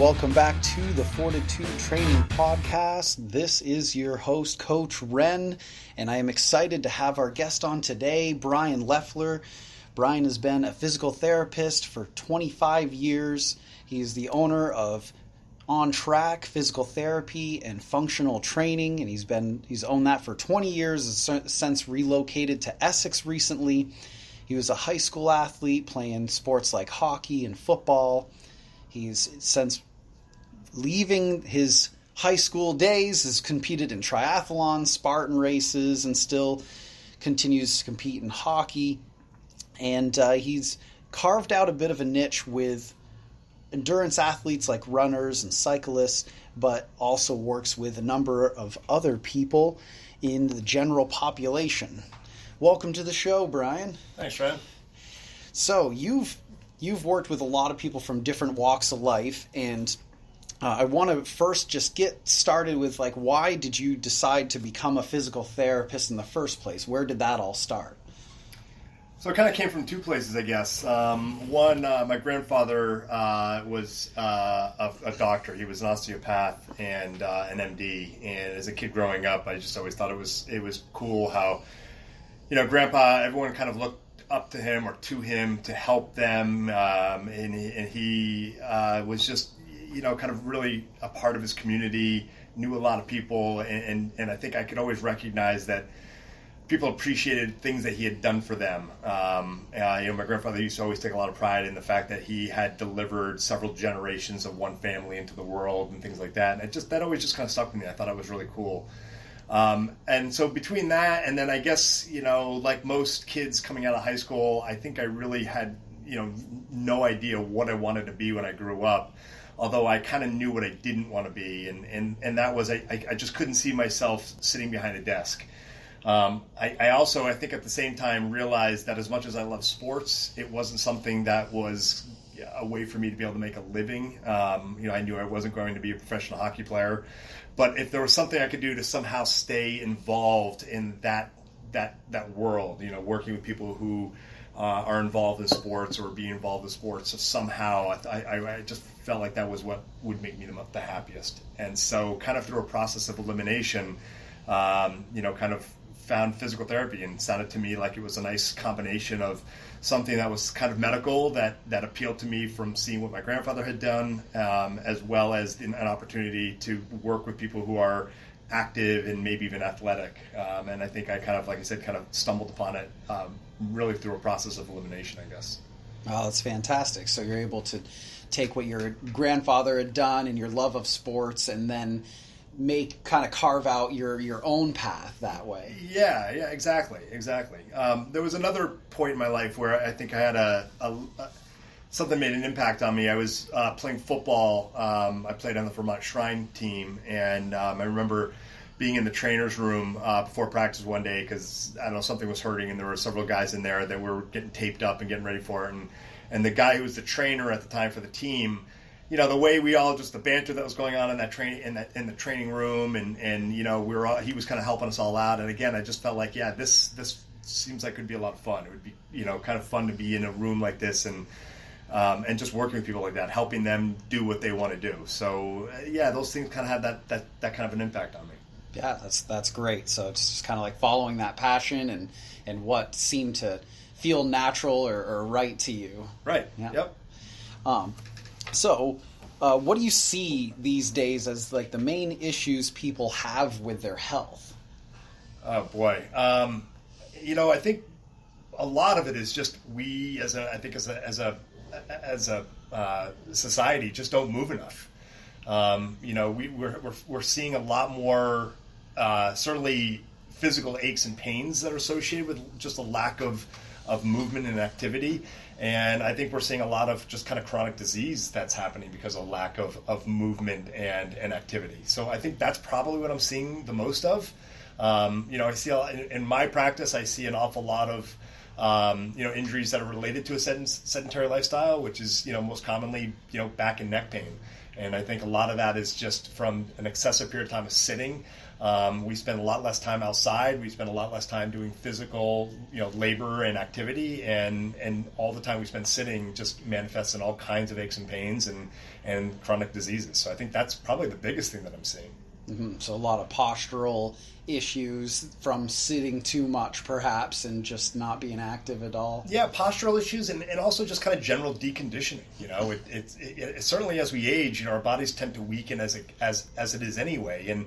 welcome back to the Fortitude Training Podcast. This is your host, Coach Ren, and I am excited to have our guest on today, Brian Loeffler. Brian has been a physical therapist for 25 years. He is the owner of On Track Physical Therapy and Functional Training, and he's owned that for 20 years, has since relocated to Essex recently. He was a high school athlete playing sports like hockey and football. He's since leaving his high school days has competed in triathlons, Spartan races, and still continues to compete in hockey. And he's carved out a bit of a niche with endurance athletes like runners and cyclists, but also works with a number of other people in the general population. Welcome to the show, Brian. Thanks, Ryan. So you've worked with a lot of people from different walks of life, and I want to first just get started with, like, why did you decide to become a physical therapist in the first place? Where did that all start? So it kind of came from two places, I guess. One, my grandfather was a doctor. He was an osteopath and an MD. And as a kid growing up, I just always thought it was cool how, Grandpa, everyone kind of looked up to him or to him to help them, and he was just kind of really a part of his community, knew a lot of people, and I think I could always recognize that people appreciated things that he had done for them. My grandfather used to always take a lot of pride in the fact that he had delivered several generations of one family into the world and things like that, and that always just kind of stuck with me. I thought it was really cool. And so between that and then I guess, like most kids coming out of high school, I think I really had, no idea what I wanted to be when I grew up, although I kind of knew what I didn't want to be. And that was, I just couldn't see myself sitting behind a desk. I also, I think at the same time, realized that as much as I love sports, it wasn't something that was a way for me to be able to make a living. I knew I wasn't going to be a professional hockey player. But if there was something I could do to somehow stay involved in that world, working with people who are involved in sports or be involved in sports, so somehow I just felt like that was what would make me the happiest. And so kind of through a process of elimination, kind of found physical therapy, and sounded to me like it was a nice combination of something that was kind of medical that appealed to me from seeing what my grandfather had done, as well as an opportunity to work with people who are active and maybe even athletic. And I think I kind of, like I said, kind of stumbled upon it really through a process of elimination, I guess. Oh, that's fantastic. So you're able to take what your grandfather had done and your love of sports and then carve out your own path that way. Yeah, exactly. There was another point in my life where I think I had something made an impact on me. I was playing football. I played on the Vermont Shrine team, and I remember being in the trainer's room before practice one day because, I don't know, something was hurting, and there were several guys in there that were getting taped up and getting ready for it. And the guy who was the trainer at the time for the team, the way we all just the banter that was going on in that training in the training room, and we were all, he was kind of helping us all out. And again, I just felt like, this seems like it could be a lot of fun. It would be kind of fun to be in a room like this and just working with people like that, helping them do what they want to do. So those things kind of had that kind of an impact on me. Yeah, that's great. So it's just kind of like following that passion and what seemed to feel natural or right to you. Right. Yeah. Yep. So, what do you see these days as like the main issues people have with their health? Oh boy, I think a lot of it is just we as a society just don't move enough. We're seeing a lot more certainly physical aches and pains that are associated with just a lack of movement and activity. And I think we're seeing a lot of just kind of chronic disease that's happening because of lack of movement and activity. So I think that's probably what I'm seeing the most of. I see in my practice, I see an awful lot of injuries that are related to a sedentary lifestyle, which is most commonly back and neck pain. And I think a lot of that is just from an excessive period of time of sitting. We spend a lot less time outside. We spend a lot less time doing physical, labor and activity, and all the time we spend sitting just manifests in all kinds of aches and pains and chronic diseases. So I think that's probably the biggest thing that I'm seeing. Mm-hmm. So a lot of postural issues from sitting too much, perhaps, and just not being active at all. Yeah, postural issues, and also just kind of general deconditioning. It certainly as we age, our bodies tend to weaken as it is anyway, and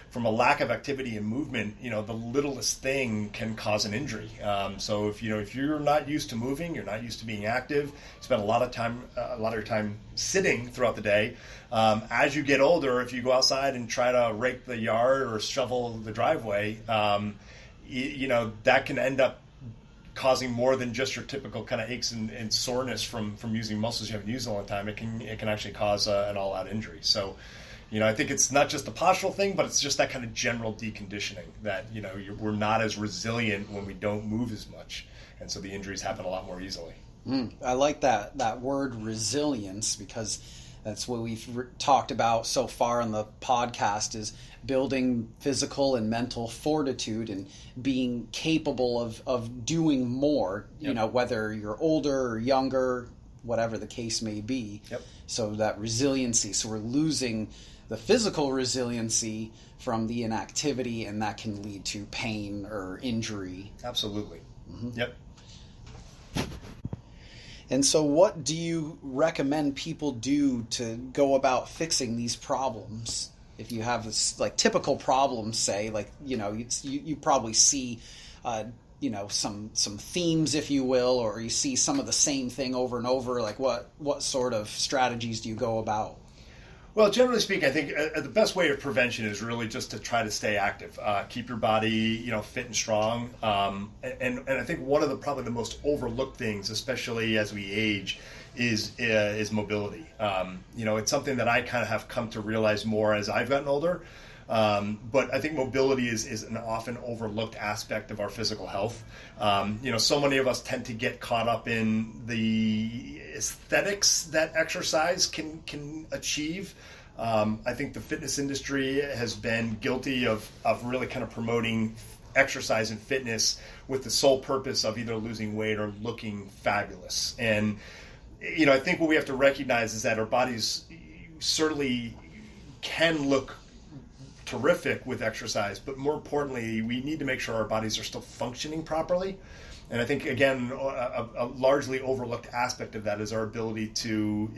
from a lack of activity and movement, the littlest thing can cause an injury. So if you're not used to moving, you're not used to being active, you spend a lot of your time sitting throughout the day. As you get older, if you go outside and try to rake the yard or shovel the driveway, that can end up causing more than just your typical kind of aches and soreness from using muscles you haven't used in a long time. It can actually cause an all-out injury. So, I think it's not just the postural thing, but it's just that kind of general deconditioning that, we're not as resilient when we don't move as much. And so the injuries happen a lot more easily. I like that word resilience, because that's what we've talked about so far on the podcast, is building physical and mental fortitude and being capable of doing more, Yep. Whether you're older or younger, whatever the case may be. Yep. So that resiliency. So we're losing the physical resiliency from the inactivity, and that can lead to pain or injury. Absolutely. Mm-hmm. Yep. And so what do you recommend people do to go about fixing these problems? If you have this, typical problems, say, you probably see, some themes, if you will, or you see some of the same thing over and over. What sort of strategies do you go about? Well, generally speaking, I think the best way of prevention is really just to try to stay active, keep your body, fit and strong. And I think one of probably the most overlooked things, especially as we age, is mobility. It's something that I kind of have come to realize more as I've gotten older. But I think mobility is an often overlooked aspect of our physical health. So many of us tend to get caught up in the aesthetics that exercise can achieve. I think the fitness industry has been guilty of really kind of promoting exercise and fitness with the sole purpose of either losing weight or looking fabulous. And, I think what we have to recognize is that our bodies certainly can look terrific with exercise, but more importantly, we need to make sure our bodies are still functioning properly. And I think, again, a largely overlooked aspect of that is our ability to,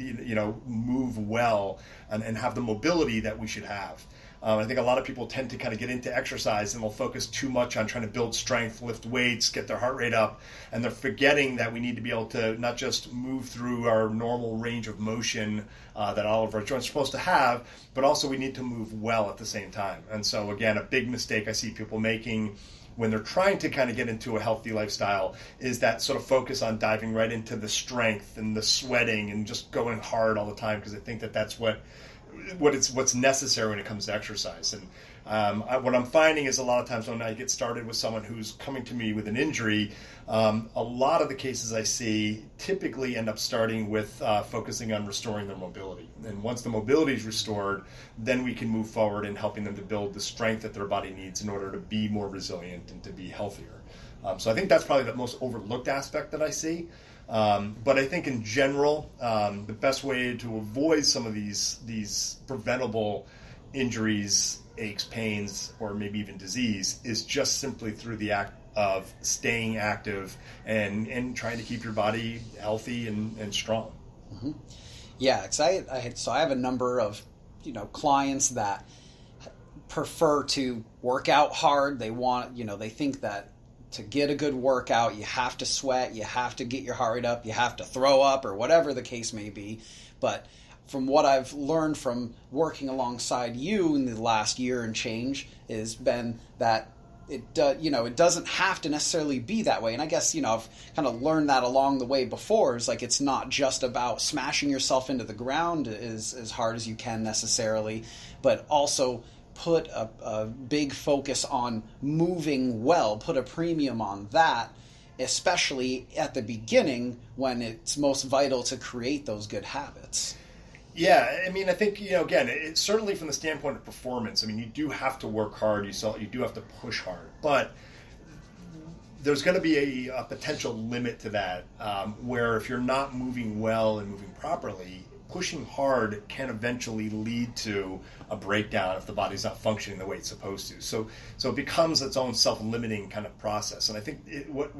move well and have the mobility that we should have. I think a lot of people tend to kind of get into exercise and they'll focus too much on trying to build strength, lift weights, get their heart rate up, and they're forgetting that we need to be able to not just move through our normal range of motion that all of our joints are supposed to have, but also we need to move well at the same time. And so, again, a big mistake I see people making when they're trying to kind of get into a healthy lifestyle is that sort of focus on diving right into the strength and the sweating and just going hard all the time, because I think that that's what's necessary when it comes to exercise. And what I'm finding is a lot of times when I get started with someone who's coming to me with an injury, a lot of the cases I see typically end up starting with focusing on restoring their mobility. And once the mobility is restored, then we can move forward in helping them to build the strength that their body needs in order to be more resilient and to be healthier. So I think that's probably the most overlooked aspect that I see. But I think in general, the best way to avoid some of these preventable injuries, aches, pains, or maybe even disease is just simply through the act of staying active and trying to keep your body healthy and strong. Mm-hmm. Yeah, I have a number of clients that prefer to work out hard. They want they think that to get a good workout, you have to sweat, you have to get your heart rate up, you have to throw up, or whatever the case may be. But from what I've learned from working alongside you in the last year and change has been that it doesn't have to necessarily be that way. And I guess, I've kind of learned that along the way before. It's it's not just about smashing yourself into the ground as hard as you can necessarily, but also put a big focus on moving well, put a premium on that, especially at the beginning when it's most vital to create those good habits. Yeah, I mean, I think, again, it's certainly from the standpoint of performance. I mean, you do have to work hard. You do have to push hard, but there's going to be a potential limit to that, where if you're not moving well and moving properly, pushing hard can eventually lead to a breakdown if the body's not functioning the way it's supposed to. So it becomes its own self-limiting kind of process. And I think what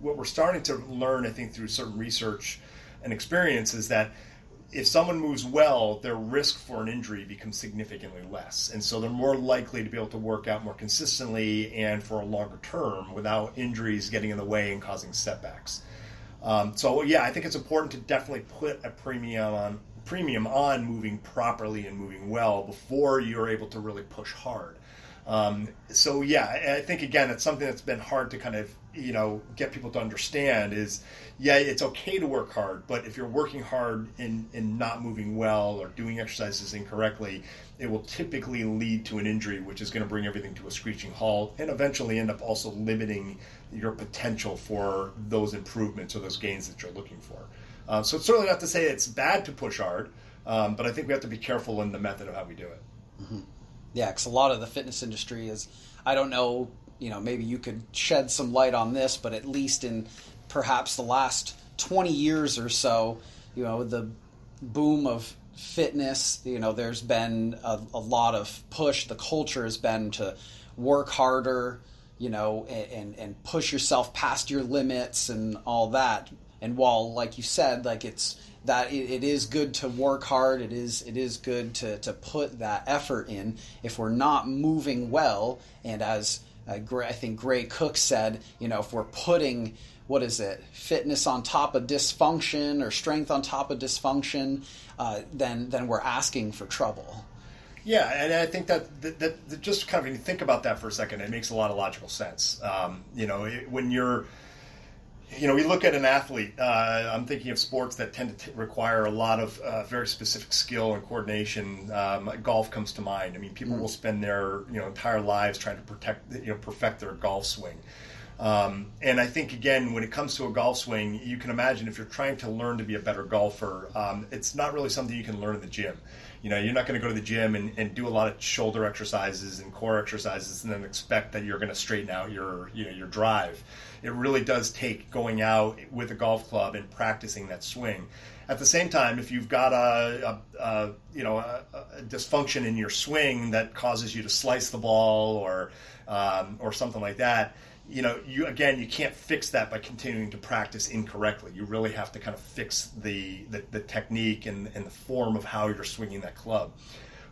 we're starting to learn, I think, through certain research and experience is that if someone moves well, their risk for an injury becomes significantly less. And so they're more likely to be able to work out more consistently and for a longer term without injuries getting in the way and causing setbacks. So I think it's important to definitely put a premium on moving properly and moving well before you're able to really push hard. I think, again, it's something that's been hard to kind of, get people to understand is, it's okay to work hard, but if you're working hard and not moving well or doing exercises incorrectly, it will typically lead to an injury, which is going to bring everything to a screeching halt and eventually end up also limiting your potential for those improvements or those gains that you're looking for. So it's certainly not to say it's bad to push hard, but I think we have to be careful in the method of how we do it. Mm-hmm. Yeah, because a lot of the fitness industry is, I don't know, maybe you could shed some light on this, but at least in perhaps the last 20 years or so, the boom of fitness, there's been a lot of push. The culture has been to work harder, and push yourself past your limits and all that. And while, like you said, like it is good to work hard, it is good to put that effort in. If we're not moving well, and as I think Gray Cook said, if we're putting, fitness on top of dysfunction or strength on top of dysfunction, then we're asking for trouble. Yeah, and I think that just kind of, when you think about that for a second, it makes a lot of logical sense. When you're, we look at an athlete, I'm thinking of sports that tend to require a lot of very specific skill and coordination. Golf comes to mind. I mean, people will spend their entire lives trying to perfect their golf swing. And I think, again, when it comes to a golf swing, you can imagine if you're trying to learn to be a better golfer, it's not really something you can learn in the gym. You're not going to go to the gym and do a lot of shoulder exercises and core exercises and then expect that you're going to straighten out your drive. It really does take going out with a golf club and practicing that swing. At the same time, if you've got a dysfunction in your swing that causes you to slice the ball or something like that, you can't fix that by continuing to practice incorrectly. You really have to kind of fix the technique and the form of how you're swinging that club.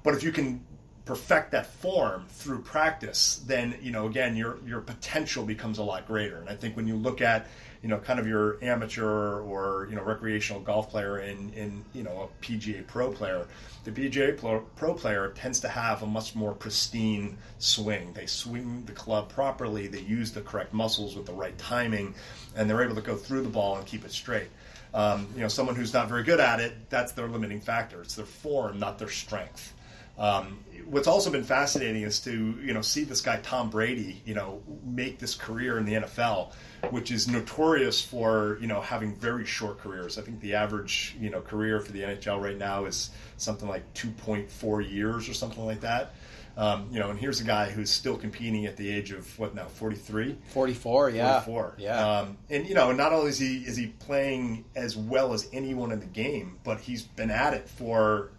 But if you can perfect that form through practice, then again your potential becomes a lot greater. And I think when you look at kind of your amateur or recreational golf player and a PGA Pro player, the PGA Pro player tends to have a much more pristine swing. They swing the club properly, they use the correct muscles with the right timing, and they're able to go through the ball and keep it straight. Someone who's not very good at it, that's their limiting factor. It's their form, not their strength. What's also been fascinating is to see this guy Tom Brady make this career in the NFL, which is notorious for having very short careers. I think the average career for the NHL right now is something like 2.4 years or something like that. And here's a guy who's still competing at the age of 43? 44, yeah. 44. Yeah. And not only is he playing as well as anyone in the game, but he's been at it for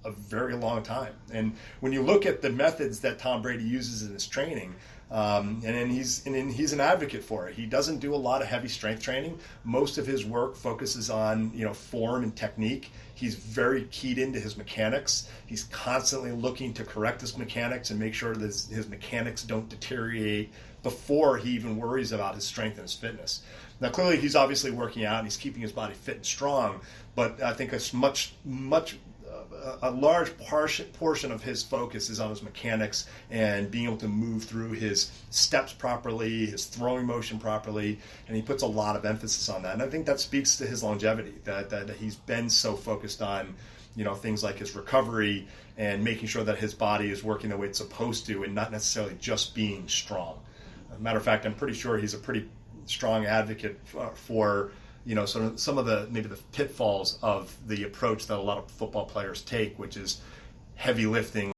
a very long time. And when you look at the methods that Tom Brady uses in his training, and he's an advocate for it. He doesn't do a lot of heavy strength training. Most of his work focuses on form and technique. He's very keyed into his mechanics. He's constantly looking to correct his mechanics and make sure that his mechanics don't deteriorate before he even worries about his strength and his fitness. Now, clearly, he's obviously working out and he's keeping his body fit and strong, but I think it's a large portion of his focus is on his mechanics and being able to move through his steps properly, his throwing motion properly, and he puts a lot of emphasis on that. And I think that speaks to his longevity, that he's been so focused on things like his recovery and making sure that his body is working the way it's supposed to and not necessarily just being strong. As a matter of fact, I'm pretty sure he's a pretty strong advocate for sort of some of the maybe the pitfalls of the approach that a lot of football players take, which is heavy lifting